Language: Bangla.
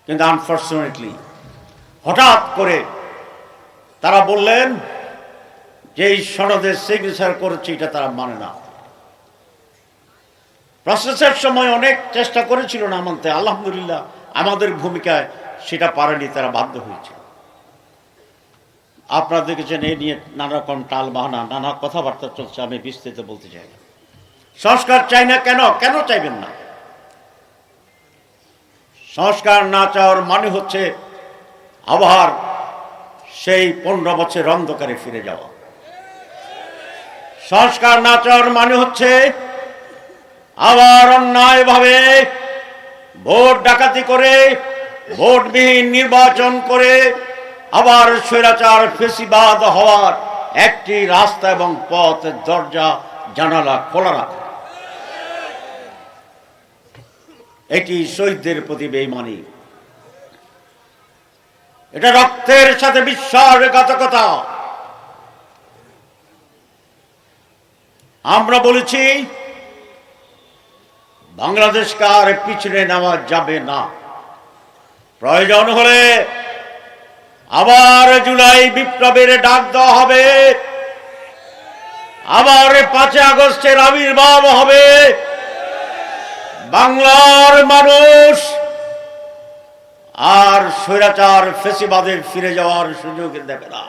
কিন্তু আনফর্চুনেটলি হঠাৎ করে তারা বললেন যে এই সনদে সিগনেচার করেছে, এটা তারা মানে না। প্রসেসের সময় অনেক চেষ্টা করেছিল না মানতে, আলহামদুলিল্লাহ আমাদের ভূমিকায় সেটা পারেনি, তারা বাধ্য হয়েছে। আপনারা দেখেছেন এই নিয়ে নানা রকম টাল বাহানা, নানা কথাবার্তা চলছে, আমি বিস্তৃত বলতে চাই না। সংস্কার চাই না কেন? কেন চাইবেন না? সংস্কার না চাওয়ার মানে হচ্ছে আবার সেই 15 বছর অন্ধকারে ফিরে যাওয়া। সংস্কার না চাওয়ার মানে হচ্ছে আবার অন্যায়ভাবে ভোট ডাকাতি করে, ভোটবিহীন নির্বাচন করে আবার স্বৈরাচার ফেসিবাদ হওয়ার একটি রাস্তা এবং পথ, দরজা জানালা খোলা রাখা। এটি শহীদদের প্রতি বেঈমানি, এটা রক্তের সাথে বিশ্বাসঘাতকতা। আমরা বলেছি বাংলাদেশকে আর পিছনে নেওয়া যাবে না। প্রয়োজন হলে আবার জুলাই বিপ্লবের ডাক দেওয়া হবে, আবার 5 আগস্টের আবির্ভাব হবে। বাংলার মানুষ আর স্বৈরাচার ফেসিবাদে ফিরে যাওয়ার সুযোগ দেবে না।